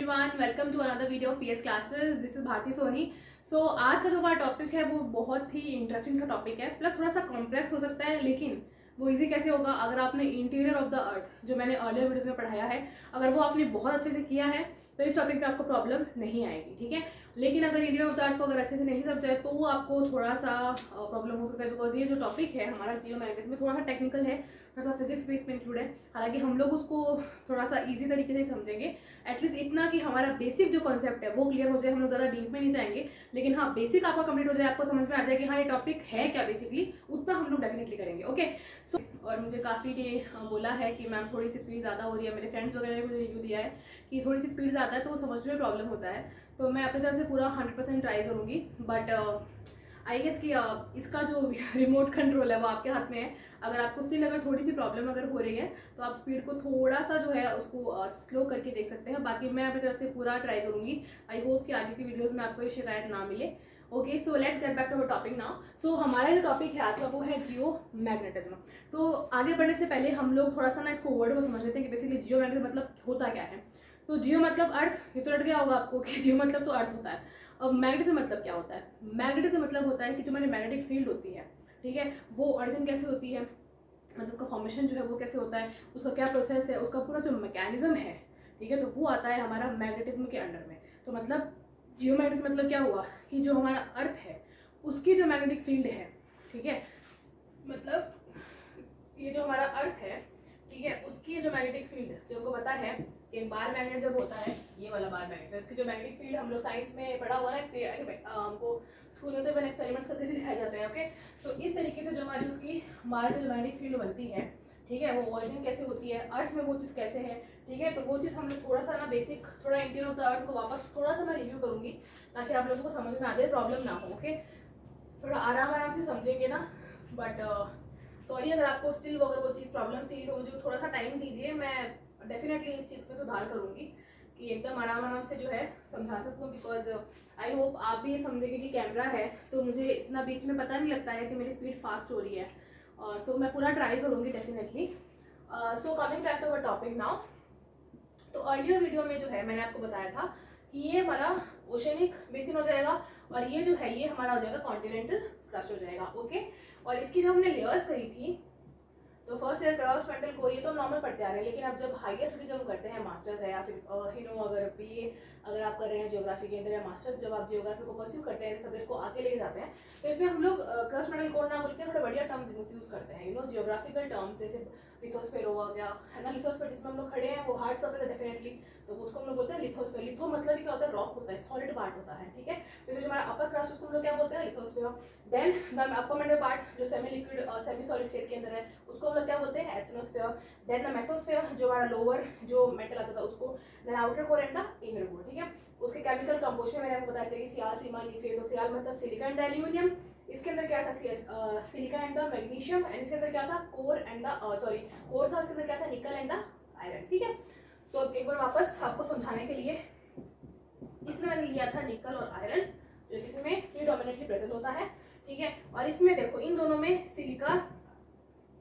Everyone, welcome to another video of PS classes. This is Bharti Soni. So आज का जो हमारा टॉपिक है वो बहुत ही इंटरेस्टिंग सा टॉपिक है, प्लस थोड़ा सा कॉम्प्लेक्स हो सकता है, लेकिन वो इजी कैसे होगा अगर आपने इंटीरियर ऑफ द अर्थ जो मैंने अर्लियर वीडियोस में पढ़ाया है, अगर वो आपने बहुत अच्छे से किया है तो इस टॉपिक में आपको प्रॉब्लम नहीं आएगी। ठीक है, लेकिन अगर इंटीरियर ऑफ द अर्थ को अगर अच्छे से नहीं समझा है तो आपको थोड़ा सा प्रॉब्लम हो सकता है, बिकॉज ये जो टॉपिक है हमारा जियोमैग्नेटिज्म में थोड़ा सा टेक्निकल है, थोड़ा सा फिजिक्स बेस में इंक्लूड है। हालांकि हम लोग उसको थोड़ा सा इजी तरीके से समझेंगे, एटलीस्ट इतना कि हमारा बेसिक जो कॉन्सेप्ट है वो क्लियर हो जाए। हम लोग ज़्यादा डीप में नहीं जाएंगे, लेकिन हाँ बेसिक आपका कंप्लीट हो जाए, आपको समझ में आ जाए कि हाँ ये टॉपिक है क्या बेसिकली, उतना हम लोग डेफिनेटली करेंगे। ओके सो और मुझे काफ़ी ने बोला है कि मैम थोड़ी सी स्पीड ज़्यादा हो रही है, मेरे फ्रेंड्स वगैरह ने मुझे रिव्यू दिया है कि थोड़ी सी स्पीड ज़्यादा है तो वो समझने में प्रॉब्लम होता है। तो मैं अपनी तरफ से पूरा 100% ट्राई करूँगी, बट आई गेस कि इसका जो रिमोट कंट्रोल है वो आपके हाथ में है। अगर आपको स्टिल अगर थोड़ी सी प्रॉब्लम अगर हो रही है तो आप स्पीड को थोड़ा सा जो है उसको स्लो करके देख सकते हैं। बाकी मैं अपनी तरफ से पूरा ट्राई करूँगी। आई होप कि आगे की वीडियोस में आपको ये शिकायत ना मिले। Okay so let's get back to our topic now. So हमारा जो टॉपिक है आज का वो है जियो मैग्नेटिज्म। तो आगे बढ़ने से पहले हम लोग थोड़ा सा ना इसको वर्ड को समझ लेते हैं कि बेसिकली जियो मैग्नेटिज्म मतलब होता क्या है। तो जियो मतलब अर्थ, ये तो रट गया होगा आपको कि जियो मतलब तो अर्थ होता है। अब मैग्नेटिज्म मतलब क्या होता है? मैग्नेटिज्म मतलब होता है कि जो हमारी मैग्नेटिक फील्ड होती है, ठीक है, वो ऑरिजिन कैसे होती है, मतलब उसका फॉर्मेशन जो है वो कैसे होता है, उसका क्या प्रोसेस है, उसका पूरा जो मैकेनिज्म है, ठीक है, तो वो आता है हमारा मैग्नेटिज्म के अंडर में। तो मतलब जियो मैग्नेटिज्म मतलब क्या हुआ कि जो हमारा अर्थ है उसकी जो मैग्नेटिक फील्ड है, ठीक है, मतलब ये जो हमारा अर्थ है, ठीक है, उसकी जो मैग्नेटिक फील्ड जो हमको पता है, एक बार मैग्नेट जब होता है, ये वाला बार मैग्नेट है, उसकी जो मैग्नेटिक फील्ड हम लोग साइंस में पढ़ा हुआ ना, हमको स्कूल में तो मैंने एक्सपेरिमेंट्स करके भी दिखाए जाते हैं। ओके सो इस तरीके से जो हमारी उसकी हमारी जो मैग्नेटिक फील्ड बनती है, ठीक है, वो ओरिजिन कैसे होती है, अर्थ में वो चीज़ कैसे है, ठीक है, तो वो चीज़ हम लोग थोड़ा सा ना बेसिक थोड़ा इंटीरियर ऑफ द अर्थ को वापस थोड़ा सा मैं रिव्यू करूँगी ताकि आप लोगों को समझ में आ जाए, प्रॉब्लम ना हो। ओके थोड़ा आराम से समझेंगे ना, बट सॉरी अगर आपको स्टिल अगर वो चीज़ प्रॉब्लम फील हो, मुझे थोड़ा सा टाइम दीजिए, मैं डेफिनेटली इस चीज़ में सुधार करूँगी कि एकदम आराम से जो है समझा सकूँ, बिकॉज आई होप आप भी ये समझेंगे कि कैमरा है तो मुझे इतना बीच में पता नहीं लगता है कि मेरी स्पीड फास्ट हो रही है। सो मैं पूरा ट्राई करूँगी definitely. So coming back to our topic now. तो अर्लियर वीडियो में जो है मैंने आपको बताया था कि ये हमारा ओशनिक बेसिन हो जाएगा और ये जो है ये हमारा हो जाएगा कॉन्टिनेंटल क्रस्ट हो जाएगा। ओके और इसकी जब हमने लेयर्स करी थी तो first year cross frontal core ये तो हम नॉर्मल पढ़ते आ रहे हैं, लेकिन अब जब हाईयर स्टडी जब हम करते हैं, मास्टर्स है या फिर अगर बीए अगर आप कर रहे हैं जियोग्राफी के अंदर, या मास्टर्स जब आप जियोग्राफी को परस्यू करते हैं, सब्जेक्ट को आगे लेके जाते हैं, तो इसमें हम लोग क्रॉस फ्रंटल कोर ना बोल के थोड़े बढ़िया टर्म्स यूज करते हैं, जियोग्राफिकल टर्म्स, जैसे लिथोस्फेयर हो गया है ना, लिथोस्फेयर जिसमें हम लोग खड़े हैं वो हार्ड सर्फेस है डेफिनेटली, तो उसको हम लोग बोलते हैं लिथोस्फेयर। लिथो मतलब क्या होता है? रॉक होता है, सॉलिड पार्ट होता है, ठीक है, तो जो हमारा अपर क्रस्ट उसको हम लोग क्या बोलते हैं? Lithosphere. Then the upper middle part जो semi liquid semi solid state के अंदर है उसको हम लोग क्या बोलते हैं? एस्टेनोस्फेयर। देन द मेसोस्फेयर जो हमारा लोअर जो मेटल आता था उसको, then outer core and the inner core, ठीक है। उसके केमिकल कंपोजिशन मैंने आपको बताया था कि सियाल, सीमा, नीफे, तो सियाल मतलब सिलिका एंड एल्यूमिनियम, इसके अंदर क्या था? Silica and the magnesium, and इसके अंदर क्या था? Core and the sorry core था, उसके अंदर क्या था? निकल एंड द आयरन, ठीक है। तो अब एक बार वापस आपको समझाने के लिए, इसमें मैंने लिया था निकल और आयरन जो इसमें प्रीडोमिनेटली प्रेजेंट होता है, ठीक है, और इसमें देखो इन दोनों में सिलिका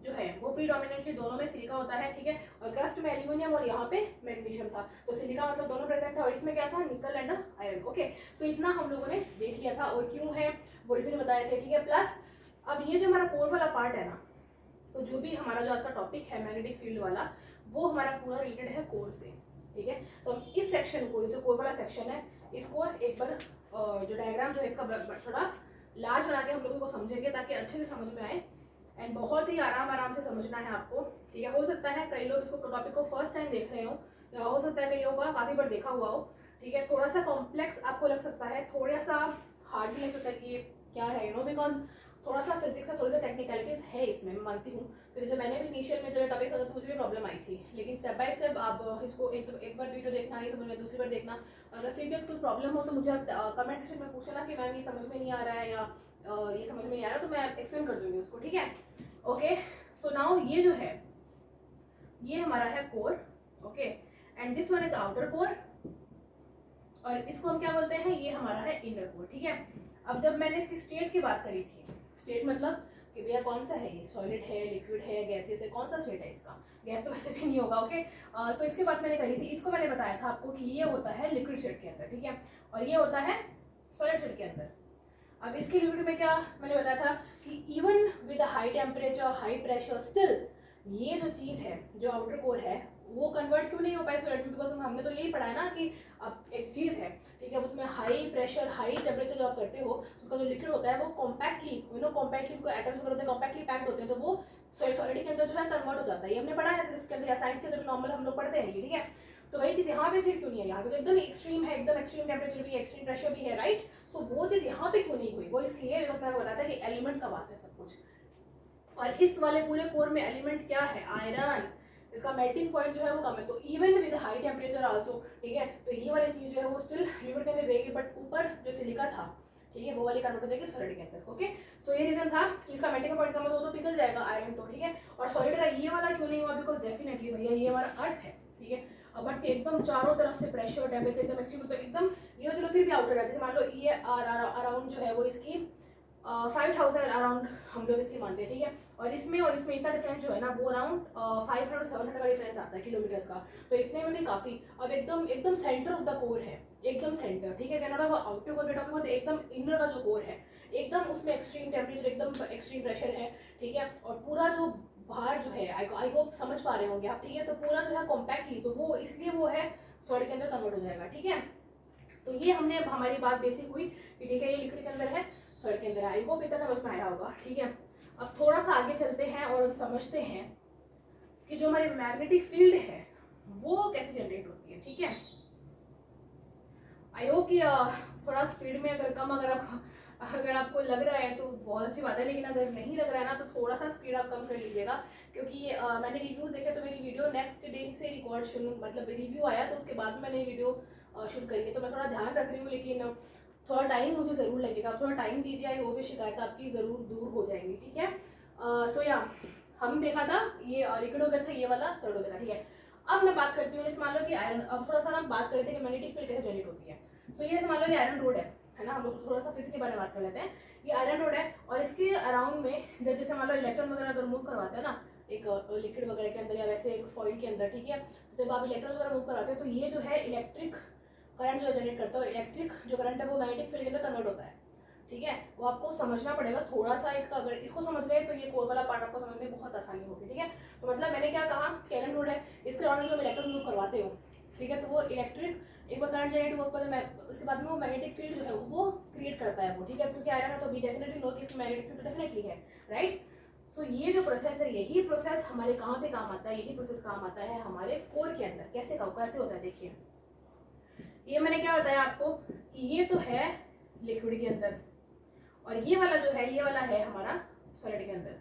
जो है वो प्रीडोमिनेटली दोनों में सिलिका होता है, ठीक है, और क्रस्ट में एल्यूमिनियम और यहाँ पे मैग्नीशियम था, तो सिलिका मतलब दोनों प्रेजेंट था, और इसमें क्या था? निकल एंड आयरन। ओके सो इतना हम लोगों ने देख लिया था और क्यों है वो रीजन बताए थे, ठीक है। प्लस अब ये जो हमारा कोर वाला पार्ट है ना, तो जो भी हमारा जो आज का टॉपिक है मैग्नेटिक फील्ड वाला, वो हमारा पूरा रिलेटेड है कोर से, ठीक है। तो हम इस सेक्शन को, जो कोर वाला सेक्शन है, इसको एक बार जो डायग्राम जो है इसका थोड़ा लार्ज बना के हम लोगों को समझेंगे ताकि अच्छे से समझ में आए, एंड बहुत ही आराम से समझना है आपको, ठीक है। हो सकता है कई लोग इसको टॉपिक को फर्स्ट टाइम देख रहे हो, या हो सकता है कई लोगों का काफ़ी बार देखा हुआ हो, ठीक है, थोड़ा सा कॉम्प्लेक्स आपको लग सकता है, थोड़ा सा हार्ड भी लग सकता है कि ये क्या है, बिकॉज थोड़ा सा फिजिक्स है, थोड़ी सा टेक्निकलिटीज है इसमें, मैं मानती हूँ। तो जब मैंने भी इनिशियल में जब टॉपिक आता तो मुझे भी प्रॉब्लम आई थी, लेकिन स्टेप बाय स्टेप आप इसको एक बार वीडियो देखना, नहीं समझ में दूसरी बार देखना, और अगर फिर भी कोई प्रॉब्लम हो तो मुझे आप कमेंट सेक्शन में पूछना कि मैम ये समझ में नहीं आ रहा है या ये समझ में नहीं आ रहा, तो मैं एक्सप्लेन कर दूँगी उसको, ठीक है। ओके सो नाउ ये जो है ये हमारा है core, okay, and this one is outer core, और इसको हम क्या बोलते हैं? ये हमारा है इनर कोर, ठीक है। अब जब मैंने इसकी स्टेट की बात करी थी, स्टेट मतलब कि भैया कौन सा है, ये सॉलिड है, लिक्विड है, गैसेस है, कौन सा स्टेट है इसका। गैस तो वैसे भी नहीं होगा, ओके। सो इसकी बात मैंने करी थी, इसको मैंने बताया था आपको कि ये होता है लिक्विड स्टेट के अंदर, ठीक है, और ये होता है सॉलिड स्टेट के अंदर। अब इसके लिक्विड में क्या मैंने बताया था कि even with high temperature, high pressure, still ये जो चीज़ है, जो आउटर कोर है, वो कन्वर्ट क्यों नहीं हो पाए सॉलिड में, बिकॉज हमने तो यही पढ़ा है ना कि अब एक चीज़ है, ठीक है, उसमें हाई प्रेशर, हाई टेम्परेचर जब आप करते हो तो उसका जो लिक्विड होता है वो कॉम्पैक्टली, कॉम्पैक्टली एटम्स वगैरह होते हैं, कॉम्पैक्टली पैक्ड होते हैं, तो वो सॉलिड के अंदर जो है कन्वर्ट हो जाता है। ये हमने पढ़ा है फिजिक्स के अंदर या साइंस के अंदर, नॉर्मल हम लोग पढ़ते हैं, ठीक है। तो वही चीज़ यहाँ पे फिर क्यों नहीं है, यहाँ पे तो एकदम एक्सट्रीम है, एकदम एक्सट्रीम टेम्परेचर भी, एक्सट्रीम प्रेशर भी है, राइट। सो वो चीज़ यहाँ पे क्यों नहीं हुई, वो इसलिए बिकॉज मैंने बताया था कि एलिमेंट का बात है सब कुछ, और इस वाले पूरे कोर में एलिमेंट क्या है, आयरन, इसका मेल्टिंग पॉइंट जो है वो कम है, तो even with high temperature also, ठीक है, तो ये वाली चीज़ जो है वो स्टिल लिक्विड के अंदर रहेगी, बट ऊपर जो सिलिका था, ठीक है, वो वाली कन्वर्ट हो जाएगी सॉलिड के अंदर, ओके। सो ये रीजन था कि इसका मेल्टिंग पॉइंट कम है, तो पिघल जाएगा आयरन तो, ठीक है। और सॉलिड का ये वाला क्यों नहीं हुआ, बिकॉज डेफिनेटली भैया ये हमारा अर्थ है, ठीक है। अब अर्थ के एकदम चारों तरफ से प्रेशर, टेम्परेचर एकदम एक्सट्रीम, तो एकदम ये चलो फिर भी आउटर है, जैसे मान लो ये अराउंड जो है वो इसकी 5000 अराउंड हम लोग इसकी मानते हैं, ठीक है, और इसमें इतना डिफरेंस जो है ना वो अराउंड 500-700 का डिफरेंस आता है किलोमीटर्स का, तो इतने में भी काफ़ी। अब एकदम सेंटर ऑफ द कोर है, एकदम सेंटर, ठीक है, कहना था आउटर कोर बेटा के एकदम इनर का जो कोर है, एकदम उसमें एक्सट्रीम टेम्परेचर, एकदम एक्सट्रीम प्रेशर है, ठीक है, और पूरा जो बाहर जो है, आई होप समझ पा रहे होंगे आप, ठीक है, तो पूरा जो है कॉम्पैक्टली, तो वो इसलिए वो है सॉलिड के अंदर कन्वर्ट हो जाएगा, ठीक है। तो ये हमने हमारी बात बेसिक हुई कि ठीक है ये लिक्विड के अंदर है, सॉलिड के अंदर है, आई होप इतना समझ में आया होगा, ठीक है। अब थोड़ा सा आगे चलते हैं और हम समझते हैं कि जो हमारी मैग्नेटिक फील्ड है वो कैसे जनरेट होती है, ठीक है। आई होप कि थोड़ा स्पीड में अगर कम, अगर आपको लग रहा है तो बहुत अच्छी बात है, लेकिन अगर नहीं लग रहा है ना तो थोड़ा सा स्पीड आप कम कर लीजिएगा, क्योंकि मैंने रिव्यूज़ देखे तो मेरी वीडियो नेक्स्ट डे से रिकॉर्ड शुरू, मतलब रिव्यू आया तो उसके बाद मैंने वीडियो शूट करी है, तो मैं थोड़ा ध्यान रख रही हूँ, लेकिन थोड़ा टाइम मुझे ज़रूर लगेगा, थोड़ा टाइम दीजिए, आई होप ये शिकायत आपकी ज़रूर दूर हो जाएंगी, ठीक है। सो या हम देखा था ये लिक्विड हो गया था, ये वाला सॉलिड हो गया था, ठीक है। अब मैं बात करती हूँ, जैसे मान लो कि आयरन, अब थोड़ा सा हम बात कर रहे थे कि मैग्नेटिक फील्ड कैसे जनरेट होती है। सो ये जैसे मान लो कि आयरन रोड है ना, हम लोग थोड़ा सा फिजिक्स के बारे में बात कर लेते हैं। ये आयरन रोड है और इसके अराउंड में जब जैसे मान लो इलेक्ट्रॉन वगैरह अगर मूव करवाते हैं ना एक लिक्विड वगैरह के अंदर या वैसे एक फॉइल के अंदर, ठीक है, तो जब आप इलेक्ट्रॉन वगैरह मूव करवाते हो तो ये जो है इलेक्ट्रिक करंट जो जनरेट करता है, इलेक्ट्रिक जो करंट है वो मैग्नेटिक फील्ड के अंदर कन्वर्ट होता है, ठीक है। वो आपको समझना पड़ेगा थोड़ा सा इसका, अगर इसको समझ गए तो ये कोर वाला पार्ट आपको समझने में बहुत आसानी होगी, ठीक है। तो मतलब मैंने क्या कहा, आयरन रोड है, इसके अराउंड जो इलेक्ट्रॉन मूव करवाते हो, ठीक है, तो वो इलेक्ट्रिक एक बार करंट जनरेट हुआ उसके बाद में वो मैग्नेटिक फील्ड जो है वो क्रिएट करता है वो, ठीक है, क्योंकि आयरन है तो वी डेफिनेटली नो कि इसकी मैग्नेटिक फील्ड डेफिनेटली है, राइट। सो ये जो प्रोसेस है, यही प्रोसेस हमारे कहाँ पे काम आता है, यही प्रोसेस काम आता है हमारे कोर के अंदर। कैसे होता है देखिए, ये मैंने क्या बताया आपको कि ये तो है लिक्विड के अंदर और ये वाला जो है ये वाला है हमारा सॉलिड के अंदर।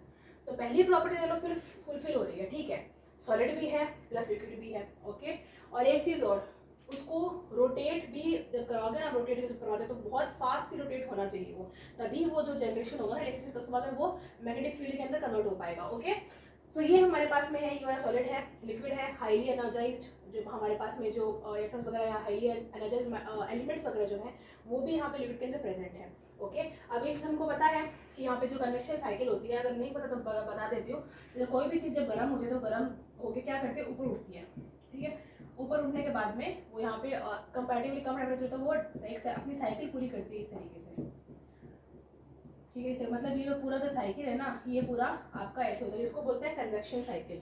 तो पहली प्रॉपर्टी चलो फिर फुलफिल हो रही है, ठीक है, सॉलिड भी है प्लस लिक्विड भी है, ओके। और एक चीज़ और, उसको रोटेट भी जब कराओगे ना, रोटेट करवाते तो बहुत फास्ट ही रोटेट होना चाहिए वो, तभी वो जो जनरेशन होगा ना इलेक्ट्रिक, उसके बाद में वो मैग्नेटिक फील्ड के अंदर कन्वर्ट हो पाएगा, ओके। सो ये हमारे पास में है, ये वाला सॉलिड है, लिक्विड है, हाईली एनर्जाइज्ड, जो हमारे पास में जो इलेक्ट्रॉन्स वगैरह या हाईली एनर्जाइज्ड एलिमेंट्स वगैरह जो है वो भी यहाँ पे लिक्विड के अंदर प्रेजेंट है, ओके। अब एक हमको पता है कि यहाँ पे जो कन्वेक्शन साइकिल होती है, अगर नहीं पता तो बता देती हूँ, जैसे कोई भी चीज़ जब गर्म होती है तो गर्म होके क्या करती है, ऊपर उठती है, ठीक है। ऊपर उठने के बाद में वो यहाँ पे कंपैरेटिवली कम टेम्परेचर तो वो एक अपनी साइकिल पूरी करती है इस तरीके से, ठीक है। इसे मतलब ये जो पूरा जो साइकिल है ना, ये पूरा आपका ऐसे होता है, इसको बोलते हैं कन्वेक्शन साइकिल,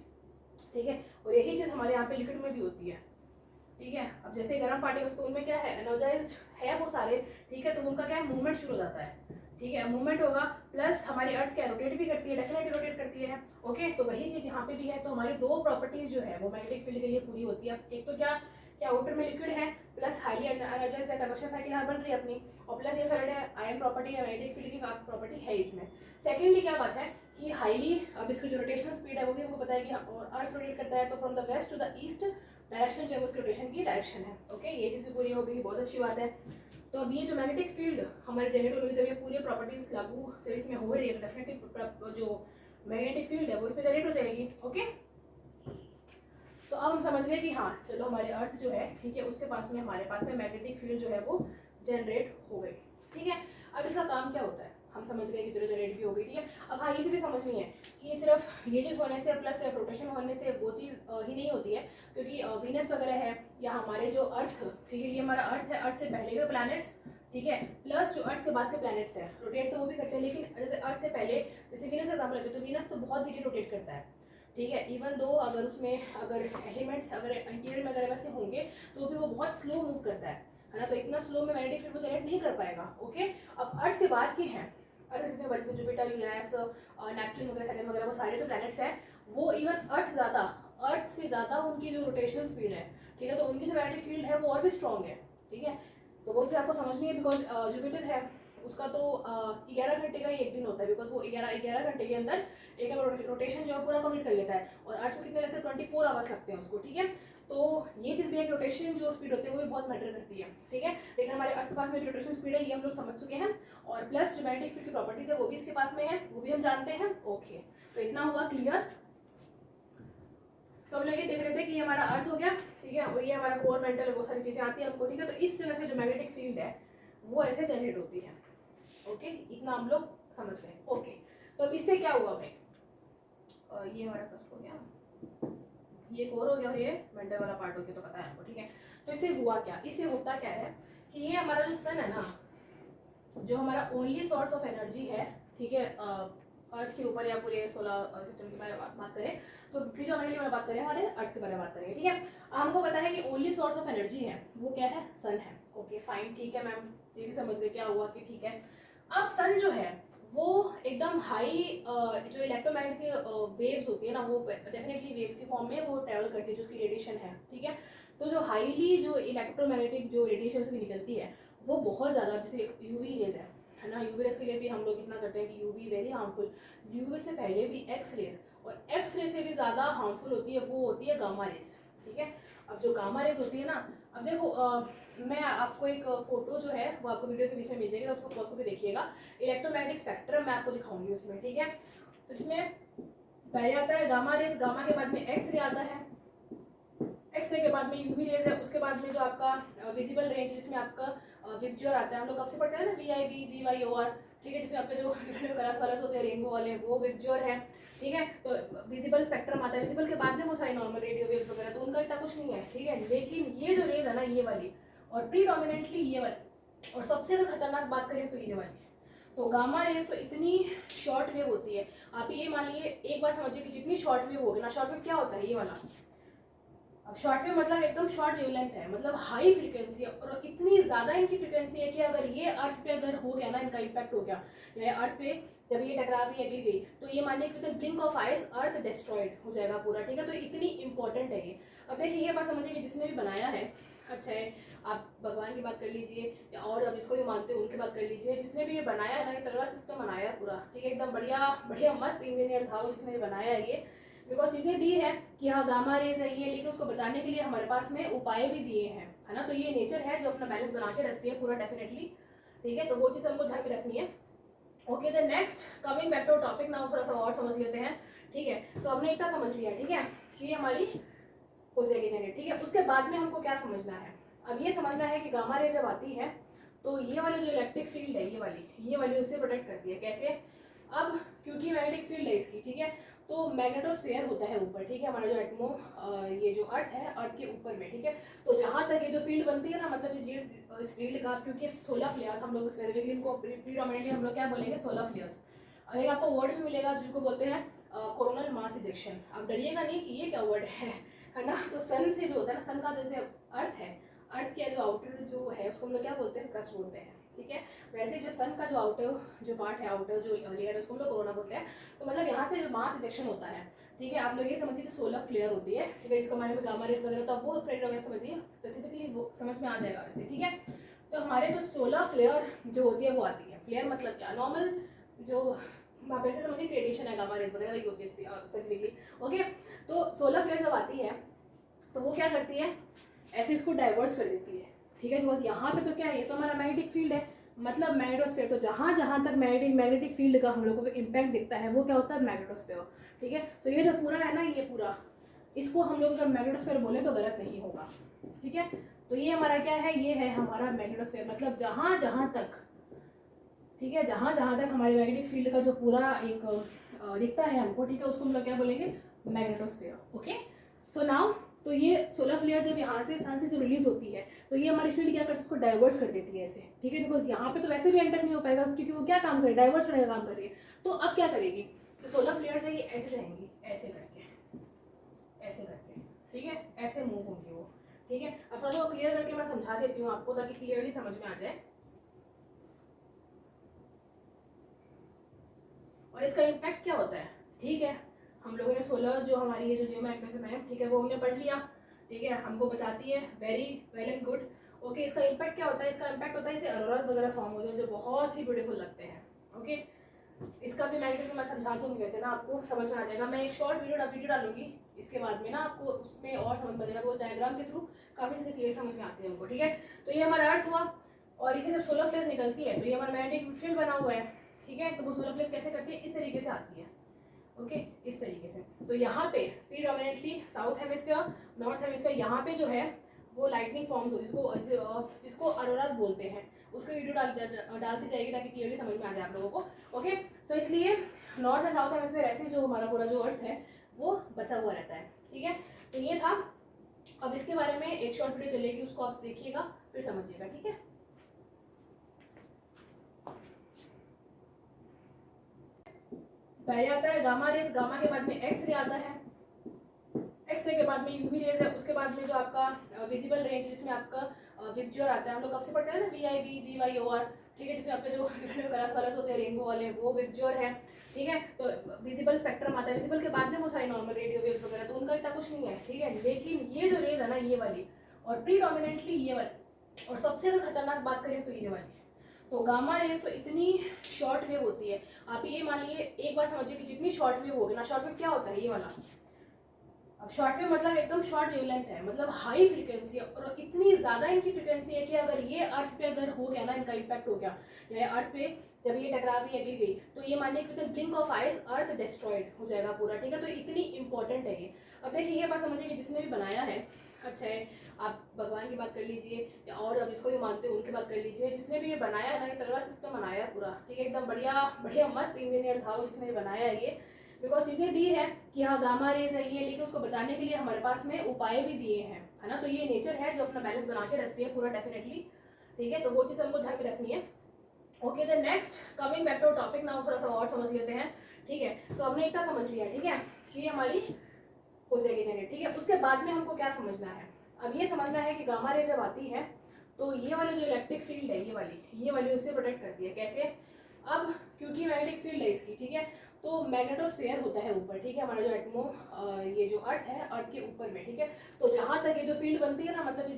ठीक है। और यही चीज़ हमारे यहाँ पे लिक्विड में भी होती है, ठीक है। अब जैसे गर्म पार्टिकल्स तो उनमें क्या है, एनर्जाइज्ड है वो सारे, ठीक है, तो उनका क्या है, मूवमेंट शुरू हो जाता है, ठीक है, मूवमेंट होगा, प्लस हमारी अर्थ क्या रोटेट भी करती है, डेफिनेटली रोटेट करती है, ओके। तो वही चीज़ यहाँ पे भी है, तो हमारी दो प्रॉपर्टीज जो है वो मैग्नेटिक फील्ड के लिए पूरी होती है। एक तो क्या आउटर में लिक्विड है, plus highly energised convection cycle यहाँ बन रही है अपनी, और प्लस ये सॉलिड है, आयन प्रॉपर्टी है, मैग्नेटिक फील्ड की प्रॉपर्टी है इसमें। सेकेंडली क्या बात है कि हाईली, अब इसकी जो रोटेशनल स्पीड है वो भी हमको पता है कि अर्थ रोटेट करता है, तो from the west to the east direction जो है उसकी रोटेशन की डायरेक्शन है, ओके। ये चीज़ भी पूरी हो गई, बहुत अच्छी बात है। तो अब ये जो मैग्नेटिक फील्ड हमारे जनरेट होने जब ये पूरी प्रॉपर्टीज लागू जब इसमें हो रही है, तो डेफिनेटली जो मैग्नेटिक फील्ड है वो इस पर जनरेट हो जाएगी, ओके। तो अब हम समझ गए कि हाँ चलो हमारे अर्थ जो है, ठीक है, उसके पास में हमारे पास में मैग्नेटिक फील्ड जो है वो जनरेट हो गई, ठीक है। अब इसका काम क्या होता है, हम समझ गए कि जीरो जनरेट भी हो गई, ठीक है। अब हाँ, ये चीज़ भी समझनी है कि सिर्फ ये चीज़ होने से प्लस सिर्फ रोटेशन होने से वो चीज़ ही नहीं होती है, क्योंकि वीनस वगैरह है या हमारे जो अर्थ, ठीक है, ये हमारा अर्थ है, अर्थ से पहले के प्लैनेट्स, ठीक है, प्लस जो अर्थ के बाद के प्लैनेट्स हैं, रोटेट तो वो भी करते हैं, लेकिन जैसे अर्थ से पहले जैसे वीनस एग्जाम्पल लेते हैं तो वीनस तो बहुत धीरे रोटेट करता है, ठीक है। इवन दो अगर उसमें अगर एलिमेंट्स अगर इंटीरियर में अगर वैसे होंगे तो भी वो बहुत स्लो मूव करता है ना, तो इतना स्लो में मैग्नेटिक फील्ड वो जनरेट नहीं कर पाएगा, ओके। अब अर्थ के बाद के हैं, अर्थ जितने बड़े से जुपिटर, यूरेनस, नेपच्यून वगैरह, सैटर्न वगैरह, वो सारे जो प्लैनेट्स हैं वो इवन अर्थ से ज़्यादा उनकी जो रोटेशन स्पीड है, ठीक है, तो उनकी जो मैग्नेटिक फील्ड है वो और भी स्ट्रॉन्ग है, ठीक है। तो वो चीज़ आपको समझनी है, बिकॉज जुपिटर है उसका तो 11 घंटे का ही एक दिन होता है, बिकॉज वो 11 घंटे के अंदर एक रोटेशन जो है पूरा कंप्लीट कर लेता है, और अर्थ को कितने लगते हैं 24 आवर्स लगते हैं उसको, ठीक है। तो ये चीज़ भी एक रोटेशन जो स्पीड होती है वो भी बहुत मैटर करती है, ठीक है। लेकिन हमारे अर्थ के पास में रोटेशन स्पीड है ये हम लोग समझ चुके हैं, और प्लस जो मैग्नेटिक फील्ड की प्रॉपर्टीज है वो भी इसके पास में है, वो भी हम जानते हैं, ओके। तो इतना हुआ क्लियर। तो हम लोग ये देख रहे थे कि ये हमारा अर्थ हो गया, ठीक है, और ये हमारा कोर मेंटल, वो सारी चीज़ें आती है हमको, ठीक है। तो इस वजह से जो मैग्नेटिक फील्ड है वो ऐसे जनरेट होती है, ओके। इतना हम लोग समझ गए, ओके। तो अब इससे क्या हुआ भाई, ये हमारा फर्स्ट हो गया, ये कोर हो गया, और ये मेंटल वाला पार्ट हो गया, तो पता है आपको, ठीक है। तो इससे हुआ क्या, इससे होता क्या है कि ये हमारा जो सन है ना, जो हमारा ओनली सोर्स ऑफ एनर्जी है, ठीक है, अर्थ के ऊपर या पूरे सोलर सिस्टम के बारे में बात करें तो प्रीडोमिनेटली वाला बात करें, हमारे अर्थ के बारे में बात करेंगे, ठीक है। हमको पता है कि ओनली सोर्स ऑफ एनर्जी है वो क्या है, सन है, ओके फाइन, ठीक है मैम, ये भी समझ गए क्या हुआ कि ठीक है। अब सन जो है वो एकदम हाई जो इलेक्ट्रोमैग्नेटिक वेव्स होती है ना, वो डेफिनेटली वेव्स की फॉर्म में वो ट्रैवल करती है, जो उसकी रेडिएशन है, ठीक है। तो जो हाईली जो इलेक्ट्रोमैग्नेटिक जो रेडिएशन उसकी निकलती है वो बहुत ज़्यादा, जैसे यूवी रेज है ना, यूवी रेज के लिए भी हम लोग इतना करते हैं कि यूवी वेरी हार्मफुल, यूवी से पहले भी एक्स रेज, और एक्स रेज से भी ज़्यादा हार्मफुल होती है वो होती है गामा रेज, ठीक है। अब जो गामा रेज होती है ना, अब देखो मैं आपको एक फोटो जो है वो आपको वीडियो के बीच में मिल जाएगी, तो उसको पॉज करके देखिएगा, इलेक्ट्रोमैग्नेटिक स्पेक्ट्रम मैं आपको दिखाऊंगी उसमें, ठीक है। तो इसमें पहले आता है गामा रेज, गामा के बाद में एक्स रे आता है, एक्स रे के बाद में यूवी रेज है, उसके बाद में जो आपका विजिबल रेंज जिसमें आपका विबज्योर आता है, हम लोग कब से पढ़ते हैं ना, VIBGYOR, ठीक है, जिसमें आपके जो डिफरेंट कलर्स होते हैं रेनबो वाले, वो विबज्योर है, ठीक है। तो विजिबल स्पेक्ट्रम आता है, विजिबल के बाद में वो सारी नॉर्मल रेडियो वेव्स वगैरह, तो उनका इतना कुछ नहीं है, ठीक है। लेकिन ये जो रेज है ना, ये वाली, और प्रीडोमिनेंटली ये वाली, और सबसे अगर खतरनाक बात करें तो ये वाली, तो गामा रेज तो इतनी शॉर्ट वेव होती है, आप ये मान लीजिए, एक बात समझिए कि जितनी शॉर्ट वेव होगी ना, शॉर्ट वेव क्या होता है ये वाला, अब शॉर्ट वेव मतलब एकदम शॉर्ट वेवलेंथ है, मतलब हाई फ्रीक्वेंसी है, और इतनी ज़्यादा इनकी फ्रीक्वेंसी है कि अगर ये अर्थ पे अगर हो गया ना, इनका इम्पैक्ट हो गया, या अर्थ पे जब ये टकरा गई या गिर गई, तो ये मानिए कि with blink of eyes earth destroyed हो जाएगा पूरा, ठीक है। तो इतनी इंपॉर्टेंट है ये। अब देखिए ये बात समझिए कि जिसने भी बनाया है, अच्छा है, आप भगवान की बात कर लीजिए या और अब जिसको भी मानते हैं उनकी बात कर लीजिए, जिसने भी ये बनाया है ना, ये तगड़ा सिस्टम बनाया है पूरा, ठीक है, एकदम बढ़िया बढ़िया मस्त इंजीनियर था वो जिसने बनाया है ये, बिकॉज चीज़ें दी है कि हाँ गामा रेज है ये, लेकिन उसको बचाने के लिए हमारे पास में उपाय भी दिए हैं, है ना। तो ये नेचर है जो अपना बैलेंस बना के रखती है पूरा, डेफिनेटली, ठीक है। तो वो चीज़ हमको ध्यान में रखनी है, okay. The next coming back to topic now, थोड़ा और समझ लेते हैं, ठीक है। तो हमने इतना समझ लिया, ठीक है, कि ये हमारी हो जाएगी जनरेट, ठीक है। उसके बाद में हमको क्या समझना है, अब ये समझना है कि गामा रे जब आती है तो ये वाली जो इलेक्ट्रिक फील्ड है, ये वाली उसे प्रोटेक्ट करती है, कैसे, अब क्योंकि मैग्नेटिक फील्ड है इसकी, ठीक है, तो मैग्नेटोस्फीयर होता है ऊपर, ठीक है, हमारा जो एटमो ये जो अर्थ है, अर्थ के ऊपर में, ठीक है। तो जहाँ तक ये जो फील्ड बनती है ना, मतलब इस फील्ड का, क्योंकि 16 फ्लेयर्स हम लोग स्पेसिफिकली इनको प्रीडोमिनेटली हम लोग क्या बोलेंगे, 16 फ्लेयर्स। अब एक आपको वर्ड भी मिलेगा जिसको बोलते हैं कोरोनल मास इजेक्शन। अब डरिएगा नहीं कि ये क्या वर्ड है ना। तो सन से जो होता है ना, सन का जैसे अर्थ है, अर्थ के जो आउटर जो है उसको हम लोग क्या बोलते हैं, क्रस्ट बोलते हैं, ठीक है। वैसे जो सन का जो आउटर जो पार्ट है, आउटर जो लेयर है, उसको हम लोग कोरोना बोलते हैं। तो मतलब यहाँ से जो मास इजेक्शन होता है, ठीक है, आप लोग ये समझिए कि 16 फ्लेयर होती है, ठीक है। इसको हमारे में गामा रेज वगैरह, तो आप वो फ्लेयर समझिए स्पेसिफिकली, वो समझ में आ जाएगा वैसे, ठीक है। तो हमारे जो 16 फ्लेयर जो होती है वो आती है, फ्लेयर मतलब क्या, नॉर्मल जो आप ऐसे समझिए रेडिएशन है, गामा रेज वगैरह वही होती है स्पेसिफिकली, ओके। तो 16 फ्लेयर जब आती है तो वो क्या करती है, ऐसे इसको डाइवर्स कर देती है, ठीक है। बिकॉज यहाँ पे तो क्या है, ये तो हमारा मैग्नेटिक फील्ड है, मतलब मैग्नेटोस्फीयर, तो जहाँ जहाँ तक मैग्नेटिक फील्ड का हम लोगों को इम्पैक्ट दिखता है वो क्या होता है, मैग्नेटोस्फीयर, ठीक है। तो ये जो पूरा है ना, ये पूरा, इसको हम लोग अगर मैग्नेटोस्फीयर बोले तो गलत नहीं होगा, ठीक है। तो ये हमारा क्या है, ये है हमारा मैग्नेटोस्फीयर, मतलब जहाँ जहाँ तक ठीक है, जहाँ जहाँ तक हमारे मैग्नेटिक फील्ड का जो पूरा एक दिखता है हमको, ठीक है, उसको हम लोग क्या बोलेंगे, मैग्नेटोस्फीयर। ओके, सो नाउ तो ये सोलर फ्लेयर जब यहाँ से सन से जब रिलीज होती है तो ये हमारी फील्ड क्या करती है, उसको डाइवर्स कर देती है ऐसे, ठीक है, बिकॉज यहाँ पे तो वैसे भी एंटर नहीं हो पाएगा क्योंकि वो क्या काम करे, डाइवर्स करने का काम कर रही है। तो अब क्या करेगी, तो सोलर फ्लेयर्स है ये ऐसे जाएंगी, ऐसे करके, ऐसे करके, ठीक है, ऐसे मूव होंगी वो, ठीक है। अब थोड़ा क्लियर करके मैं समझा देती हूँ आपको ताकि क्लियरली समझ में आ जाए। और इसका इम्पैक्ट क्या होता है, ठीक है, हम लोगों ने सोलर जो हमारी ये जो जियोमैग्नेटिज्म है, ठीक है, वो हमने पढ़ लिया, ठीक है, हमको बचाती है, very well and good. Okay, इसका इम्पैक्ट क्या होता है, इसका इम्पैक्ट होता है इसे अरोरास वगैरह फॉर्म होते हैं जो बहुत ही ब्यूटीफुल लगते हैं। ओके, इसका भी मैग्नेटिज्म मैं समझा दूंगी, वैसे ना आपको समझ में आ जाएगा। मैं एक शॉर्ट वीडियो डालूंगी इसके बाद में ना, आपको उसमें और समझ में आएगा, वो डायग्राम के थ्रू काफ़ी से क्लियर समझ में आते हैं हमको, ठीक है। तो ये हमारा अर्थ हुआ, और इसे जब सोलर फ्लेयर्स निकलती है तो ये हमारा मैग्नेटिक फील्ड बना हुआ है, ठीक है। तो वो सोलर फ्लेयर्स कैसे करती है, इस तरीके से आती है, ओके, इस तरीके से। तो यहाँ पे predominantly south hemisphere, north hemisphere, यहाँ पे जो है वो लाइटनिंग फॉर्म्स हो, जिसको अरोरास बोलते हैं, उसकी वीडियो डालती जाएगी ताकि क्लियरली समझ में आ जाए आप लोगों को। ओके, सो इसलिए नॉर्थ एंड साउथ हेमिस्फीयर ऐसे जो हमारा पूरा जो अर्थ है वो बचा हुआ रहता है, ठीक है। तो ये था। अब इसके बारे में एक शॉर्ट वीडियो चलेगी, उसको आप देखिएगा फिर समझिएगा, ठीक है। पहले आता है गामा रेस, गामा के बाद में एक्स रे आता है, एक्स रे के बाद में यूवी रेज है, उसके बाद में जो आपका विजिबल रेंज जिसमें आपका विबज्योर आता है, हम लोग कब से पढ़ते हैं ना, VIBGYOR, ठीक है, जिसमें आपके जो कलर्स होते हैं रेनबो वाले, वो विबज्योर है, ठीक है। तो विजिबल स्पेक्ट्रम आता है, विजिबल के बाद में वो सारी नॉर्मल रेडियो वेव्स वगैरह, तो उनका इतना कुछ नहीं है, ठीक है। लेकिन ये जो रेज है ना, ये वाली, और प्रीडोमिनेंटली ये वाली, और सबसे अगर खतरनाक बात करें तो ये वाली, तो गामा रेज तो इतनी शॉर्ट वेव होती है। आप ये मान लीजिए, एक बात समझिए कि जितनी शॉर्ट वेव होगी ना, शॉर्ट वेव क्या होता है, ये वाला, अब शॉर्ट वेव मतलब एकदम शॉर्ट वेवलेंथ है, मतलब हाई फ्रीक्वेंसी है, और इतनी ज़्यादा इनकी फ्रीक्वेंसी है कि अगर ये अर्थ पे अगर हो गया ना, इनका इम्पैक्ट हो गया, या अर्थ पे जब ये टकरा गई या गिर गई, तो ये मानिए कि with blink of eyes earth destroyed हो जाएगा पूरा, ठीक है। तो इतनी इंपॉर्टेंट है ये। अब देखिए, ये बात समझिए कि जिसने भी बनाया है, अच्छा है, आप भगवान की बात कर लीजिए या और आप जिसको भी मानते हो उनकी बात कर लीजिए, जिसने भी ये बनाया है ना, ये तगड़ा सिस्टम बनाया है पूरा, ठीक है, एकदम बढ़िया बढ़िया मस्त इंजीनियर था वो जिसने ये बनाया है ये, बिकॉज चीज़ें दी है कि हाँ गामा रेज है ये, लेकिन उसको बचाने के लिए हमारे पास में उपाय भी दिए हैं, है ना। तो ये नेचर है जो अपना बैलेंस बना के रखती है पूरा, डेफिनेटली, ठीक है। तो वो चीज़ हमको ध्यान में रखनी है। Okay, the next coming back to topic now, थोड़ा सा और समझ लेते हैं, ठीक है। तो हमने इतना समझ लिया, ठीक है, कि ये हमारी हो जाएगी जनरेट, ठीक है। उसके बाद में हमको क्या समझना है, अब ये समझना है कि गामा रे जब आती है तो ये वाली जो इलेक्ट्रिक फील्ड है, ये वाली उससे प्रोटेक्ट करती है, कैसे, अब क्योंकि मैग्नेटिक फील्ड है इसकी, ठीक है, तो मैग्नेटोस्फीयर होता है ऊपर, ठीक है, हमारा जो एटमो ये जो अर्थ है, अर्थ के ऊपर में, ठीक है। तो जहाँ तक ये जो फील्ड बनती है ना, मतलब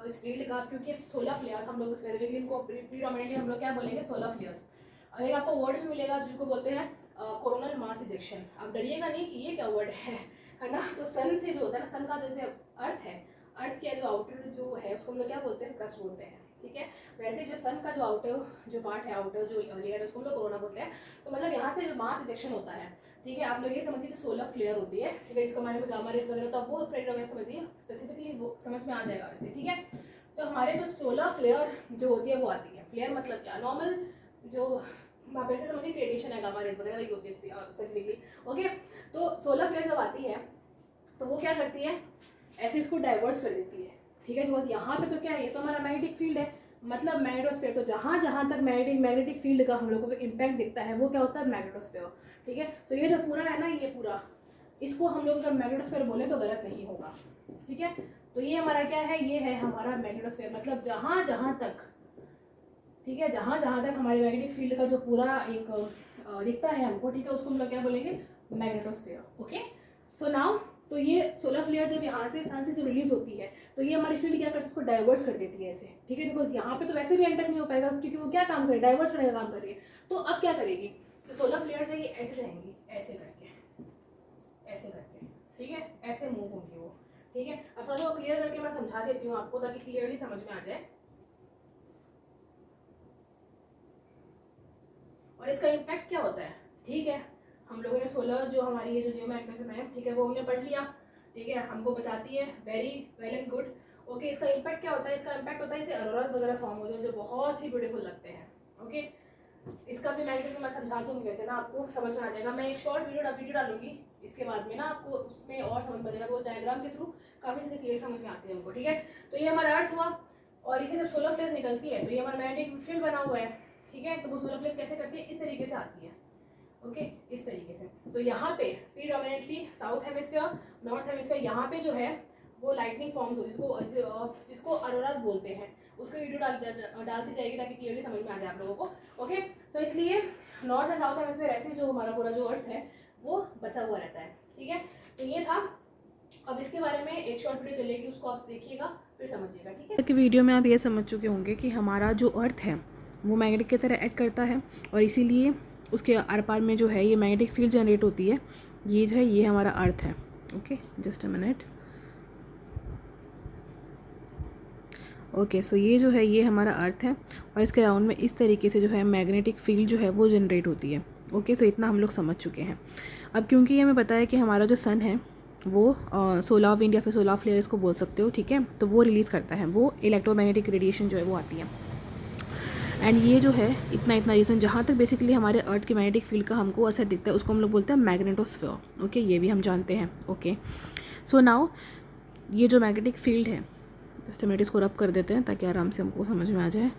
इस फील्ड का, क्योंकि सोलर फ्लेयर्स हम लोग स्पेसिफिकली इनको प्रीडोमिनेटली हम लोग क्या बोलेंगे, सोलर फ्लेयर्स। अब एक आपको वर्ड भी मिलेगा जिसको बोलते हैं कोरोनल मास इजेक्शन। अब डरिएगा नहीं कि ये क्या वर्ड है ना। तो सन से जो होता है ना, सन का जैसे अर्थ है, अर्थ का जो आउटर जो है उसको हम लोग क्या बोलते हैं, क्रस्ट बोलते हैं, ठीक है। वैसे जो सन का जो आउटर जो पार्ट है, आउटर जो लेयर है, उसको हम लोग कोरोना बोलते हैं। तो मतलब यहाँ से जो मास इजेक्शन होता है, ठीक है, आप लोग ये समझिए कि सोलर फ्लेयर होती है, ठीक है, इसको हमारे में गामा रेज वगैरह, तो वो प्रोग्राम समझिए स्पेसिफिकली, वो समझ में आ जाएगा वैसे, ठीक है। तो हमारे जो सोलर फ्लेयर जो होती है वो आती है, फ्लेयर मतलब क्या, नॉर्मल जो आप ऐसे समझिए रेडिएशन है, गामा रेज वगैरह वही होती है स्पेसिफिकली, ओके। तो सोलर फ्लेयर जब आती है तो वो क्या करती है, ऐसे इसको डाइवर्स कर देती है, ठीक है, बिकॉज यहाँ पे तो क्या है, ये तो हमारा मैग्नेटिक फील्ड है, मतलब मैग्नेटोस्फीयर, तो जहाँ जहाँ तक मैग्नेटिक फील्ड का हम लोगों को इम्पैक्ट दिखता है वो क्या होता है, मैग्नेटोस्फीयर, ठीक है। तो ये जो पूरा है ना, ये पूरा, इसको हम लोग अगर मैग्नेटोस्फीयर बोले तो गलत नहीं होगा, ठीक है। तो ये हमारा क्या है, ये है हमारा मैग्नेटोस्फीयर, मतलब जहाँ जहाँ तक, ठीक है, जहाँ जहाँ तक हमारे मैग्नेटिक फील्ड का जो पूरा एक दिखता है हमको, ठीक है, उसको हम लोग क्या बोलेंगे, मैग्नेटोस्फीयर। ओके, सो नाउ तो ये सोलर फ्लेयर जब यहाँ से सन से जब रिलीज होती है तो ये हमारी फील्ड क्या करती है, उसको डाइवर्स कर देती है ऐसे, ठीक है, बिकॉज यहाँ पे तो वैसे भी एंटर नहीं हो पाएगा क्योंकि वो क्या काम करे, डाइवर्स करने का काम कर रही है। तो अब क्या करेगी, तो सोलर फ्लेयर्स है ये ऐसे जाएंगी, ऐसे करके, ऐसे करके, ठीक है, ऐसे मूव होंगी वो, ठीक है। अब थोड़ा क्लियर करके मैं समझा देती हूँ आपको ताकि क्लियरली समझ में आ जाए। और इसका इम्पैक्ट क्या होता है, ठीक है, हम लोगों ने सोलर जो हमारी ये जो जियोमैग्नेटिज्म है, ठीक है, वो हमने पढ़ लिया, ठीक है, हमको बचाती है, very well and good. Okay, इसका इम्पैक्ट क्या होता है, इसका इम्पैक्ट होता है इसे अरोरास वगैरह फॉर्म होते हैं जो बहुत ही ब्यूटीफुल लगते हैं। ओके, इसका भी मैग्नेटिज्म मैं समझा दूँगी, वैसे ना आपको समझ में आ जाएगा। मैं एक शॉर्ट वीडियो डालूंगी इसके बाद में ना, आपको उसमें और समझ में आ जाएगा, वो डायग्राम के थ्रू काफ़ी जैसे क्लियर समझ में आती है हमको, ठीक है। तो ये हमारा अर्थ हुआ, और इसे जब सोलर फ्लेयर्स निकलती है तो ये हमारा मैग्नेटिक फील्ड बना हुआ है, ठीक है। तो वो सोलर फ्लेयर्स कैसे करती है, इस तरीके से आती है, ओके, इस तरीके से। तो यहाँ पे predominantly south hemisphere, north hemisphere, यहाँ पे जो है वो लाइटनिंग फॉर्म्स हो, जिसको अरोरास बोलते हैं, उसकी वीडियो डालती जाएगी ताकि क्लियरली समझ में आ जाए आप लोगों को, ओके। तो इसलिए नॉर्थ एंड साउथ हेमिस्फीयर ऐसे जो हमारा पूरा जो अर्थ है वो बचा हुआ रहता है, ठीक है। तो ये था। अब इसके बारे में एक शॉर्ट वीडियो चलेगी, उसको आप देखिएगा फिर समझिएगा, ठीक है। कि वीडियो में आप ये समझ चुके होंगे कि हमारा जो अर्थ है वो मैग्नेटिक की तरह एक्ट करता है, और इसीलिए उसके आर पार में जो है ये मैग्नेटिक फील्ड जनरेट होती है। ये जो है ये हमारा अर्थ है, okay, just a minute. Okay, so ये जो है ये हमारा अर्थ है, और इसके अराउंड में इस तरीके से जो है मैग्नेटिक फील्ड जो है वो जनरेट होती है, ओके। सो इतना हम लोग समझ चुके हैं। अब क्योंकि हमें पता है कि हमारा जो सन है वो सोलर विंड या फिर सोलर फ्लेयर इसको बोल सकते हो, ठीक है, तो वो रिलीज़ करता है, वो इलेक्ट्रोमैग्नेटिक रेडिएशन जो है वो आती है। एंड ये जो है इतना रीज़न जहाँ तक बेसिकली हमारे अर्थ के मैग्नेटिक फील्ड का हमको असर दिखता है उसको हम लोग बोलते हैं मैग्नेटोस्फीयर, ओके, ये भी हम जानते हैं, ओके। सो नाउ ये जो मैग्नेटिक फील्ड है, जस्ट मिनट इसको रब कर देते हैं ताकि आराम से हमको समझ में आ जाए,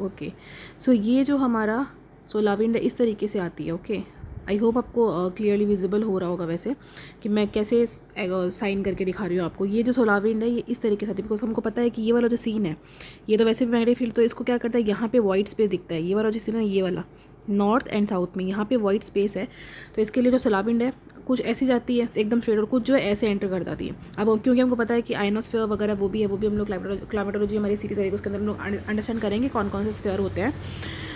ओके। सो ये जो हमारा सोलर विंड इस तरीके से आती है, ओके। आई होप आपको क्लियरली विजिबल हो रहा होगा वैसे कि मैं कैसे साइन करके दिखा रही हूँ आपको। ये जो सोलर विंड है ये इस तरीके से आती है, बिकॉज हमको पता है कि ये वाला जो सीन है ये तो वैसे भी मैग्नेटिक फील्ड, तो इसको क्या करता है, यहाँ पे वाइट स्पेस दिखता है, ये वाला जो सीन है ये वाला नॉर्थ एंड साउथ में यहाँ पे वाइट स्पेस है, तो इसके लिए जो सोलर विंड है कुछ ऐसी जाती है एकदम स्ट्रेट, और कुछ जो है ऐसे एंटर कर जाती है। अब क्योंकि हमको पता है कि आयनोस्फीयर वगैरह वो भी है, वो भी हम लोग क्लाइमेटोलॉजी हमारी सीरीज है उसके अंदर हम लोग अंडरस्टैंड करेंगे कौन कौन से स्फीयर होते हैं।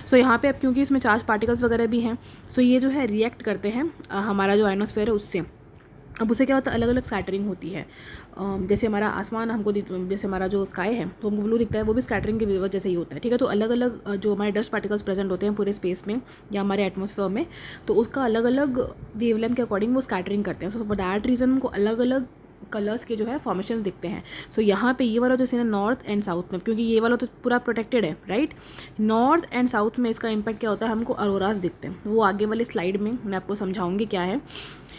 सो यहाँ पे अब क्योंकि इसमें चार्ज पार्टिकल्स वगैरह भी हैं, सो ये जो है रिएक्ट करते हैं हमारा जो आयनोस्फीयर है उससे। अब उससे क्या होता है, अलग अलग स्कैटरिंग होती है। जैसे हमारा आसमान हमको जैसे हमारा जो स्काई है वो हमको ब्लू दिखता है, वो भी स्कैटरिंग की वजह से ही होता है, ठीक है। तो अलग अलग जो हमारे डस्ट पार्टिकल्स प्रेजेंट होते हैं पूरे स्पेस में या हमारे एटमॉस्फेयर में, तो उसका अलग अलग वेवलेंथ के अकॉर्डिंग वो स्कैटरिंग करते हैं। सो फॉर दैट रीज़न हमको अलग अलग कलर्स के जो है फॉर्मेशन दिखते हैं। सो यहाँ पे ये वाला जो सीन है नॉर्थ एंड साउथ में, क्योंकि ये वाला तो पूरा प्रोटेक्टेड है, राइट। नॉर्थ एंड साउथ में इसका इम्पैक्ट क्या होता है, हमको अरोरास दिखते हैं, वो आगे वाले स्लाइड में मैं आपको समझाऊंगी क्या है।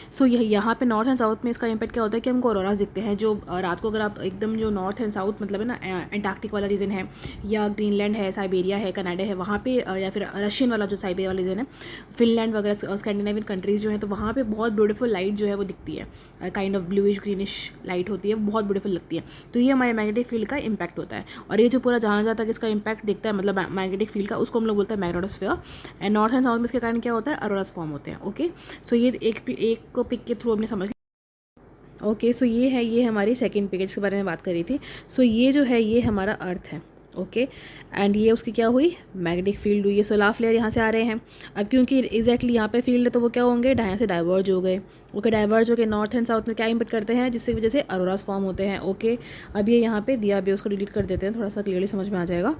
सो यह यहाँ पे नॉर्थ एंड साउथ में इसका इम्पैक्ट क्या होता है कि हमको ऑरोरास दिखते हैं, जो रात को अगर आप एकदम जो नॉर्थ एंड साउथ मतलब है ना एंटार्क्टिक वाला रीजन है या ग्रीनलैंड है, साइबेरिया है, कनाडा है, वहाँ पे या फिर रशियन वाला जो साइबेरिया वाला रीजन है, फिनलैंड वगैरह स्कैंडिनेवियन कंट्रीज़ जो है, तो वहाँ पे बहुत ब्यूटीफुल लाइट जो है वो दिखती है, kind of bluish greenish light होती है, बहुत ब्यूटीफुल लगती है। तो ये हमारे मैग्नेटिक फील्ड का इम्पैक्ट होता है, और ये जो पूरा जहाँ तक इसका इम्पैक्ट दिखता है मतलब मैग्नेटिक फील्ड का, उसको हम लोग बोलते हैं magnetosphere. And north and south में इसके कारण क्या होता है, अरोरास फॉर्म होते हैं, ओके। सो ये एक पिक के थ्रू हमने समझ, ओके। सो ये है, ये हमारी सेकंड पिक जिसके बारे में बात करी थी। सो ये जो है ये हमारा अर्थ है, ओके। एंड ये उसकी क्या हुई, मैग्नेटिक फील्ड हुई, ये सोलर फ्लेयर यहाँ से आ रहे हैं। अब क्योंकि एग्जैक्टली यहाँ पे फील्ड है तो वो क्या होंगे, यहाँ से डाइवर्ज हो गए, ओके। डाइवर्ज हो के नॉर्थ एंड साउथ में क्या इम्पैक्ट करते हैं, जिसकी वजह से अरोरास फॉर्म होते हैं, ओके। अब ये यहाँ पे दिया भी, उसको डिलीट कर देते हैं, थोड़ा सा क्लियरली समझ में आ जाएगा,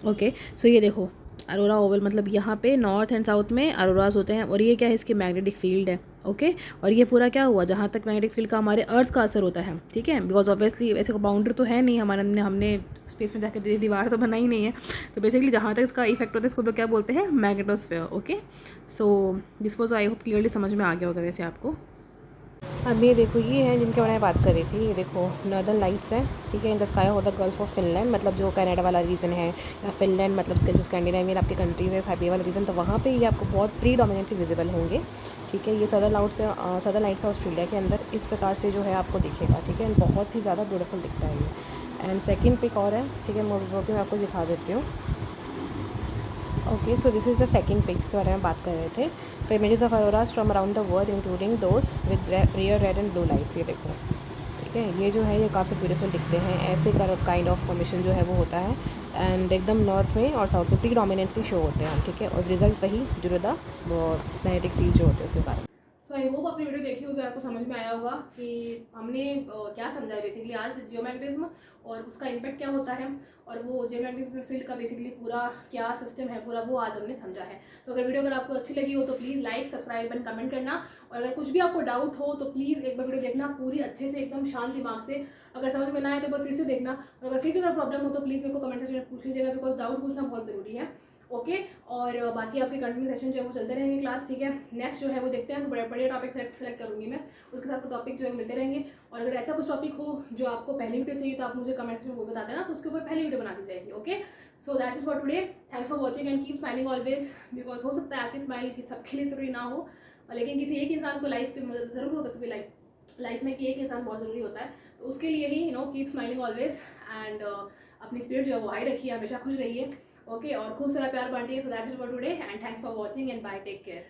ओके। सो ये देखो अरोरा ओवल, मतलब यहाँ पे नॉर्थ एंड साउथ में अरोरास होते हैं, और ये क्या है, इसकी मैग्नेटिक फील्ड है, ओके। और ये पूरा क्या हुआ, जहाँ तक मैग्नेटिक फील्ड का हमारे अर्थ का असर होता है, ठीक है, बिकॉज ऑब्वियसली ऐसे को बाउंड्री तो है नहीं हमारे, हमने स्पेस में जाकर दीवार तो बनाई नहीं है, तो बेसिकली जहाँ तक इसका इफेक्ट होता है इसको लोग क्या बोलते हैं, magnetosphere, okay. So this was, I hope clearly समझ में आ गया होगा वैसे आपको। अब ये देखो, ये हैं जिनके बारे में बात कर रही थी, ये देखो नॉर्दर्न लाइट्स हैं, ठीक है, in the sky of the gulf of Finland, मतलब जो कनाडा वाला रीजन है, या फिनलैंड मतलब इसके जो स्कैंडिनेवियन आपके कंट्रीज है, साइबेरिया वाला रीजन, तो वहाँ पे ये आपको बहुत प्रीडोमिनेंटली विजिबल होंगे, ठीक है। ये सदर्न लाइट्स है ऑस्ट्रेलिया के अंदर, इस प्रकार से जो है आपको दिखेगा, ठीक है, बहुत ही ज़्यादा ब्यूटीफुल दिखता है ये। एंड सेकेंड पिक और है, ठीक है, वो भी मैं आपको दिखा देती हूँ, okay. So this is the second pic जिसके बारे में बात कर रहे थे। तो images of auroras from around the world including those with rare red and blue lights, ये देखो, ठीक है, ये जो है ये काफ़ी ब्यूटीफुल दिखते हैं, ऐसे काइंड ऑफ फॉर्मेशन जो है वो होता है, एंड एकदम नॉर्थ में और साउथ में प्रीडोमिनेंटली शो होते हैं, ठीक है। और रिजल्ट वही जो द मैग्नेटिक फील्ड जो होते हैं उसके बारे में। सो आई होप आपने वीडियो देखी होगी, आपको समझ में आया होगा कि हमने क्या समझा है बेसिकली आज जियोमैग्नेटिज्म और उसका इम्पैक्ट क्या होता है, और वो जियोमैग्नेटिज्म फील्ड का बेसिकली पूरा क्या सिस्टम है पूरा, वो आज हमने समझा है। तो अगर वीडियो अगर आपको अच्छी लगी हो तो please like, subscribe and comment करना, और अगर कुछ भी आपको डाउट हो तो प्लीज़ एक बार वीडियो देखना पूरी अच्छे से, एकदम शांत दिमाग से। अगर समझ में ना आए तो एक बार फिर से देखना, और अगर फिर भी अगर प्रॉब्लम हो तो प्लीज़ मेरे को कमेंट सेक्शन में पूछ लीजिएगा, बिकॉज डाउट पूछना बहुत ज़रूरी है। ओके और बाकी आपके कंटिन्यू सेशन जो है वो चलते रहेंगे क्लास, ठीक है। नेक्स्ट जो है वो देखते हैं, बड़े बड़े टॉपिक सेलेक्ट करूँगी मैं, उसके साथ टॉपिक जो है मिलते रहेंगे। और अगर ऐसा कुछ टॉपिक हो जो आपको पहली वीडियो चाहिए तो आप मुझे कमेंट सेक्शन में वो बता देना, तो उसके ऊपर पहली वीडियो बना दी जाएगी। Okay so that's it for today, thanks for watching and keep smiling always, because हो सकता है आपकी स्माइल की सबके लिए ज़रूरी ना हो, लेकिन किसी एक इंसान को लाइफ की मदद ज़रूर होता है, सभी लाइफ में कि एक इंसान बहुत ज़रूरी होता है, तो उसके लिए ही कीप स्माइलिंग ऑलवेज एंड अपनी स्पिरिट जो है वो हाई रखिए, हमेशा खुश रहिए। ओके और खूब सारा प्यार बांटिए। So that's it for today and thanks for watching and bye, take care.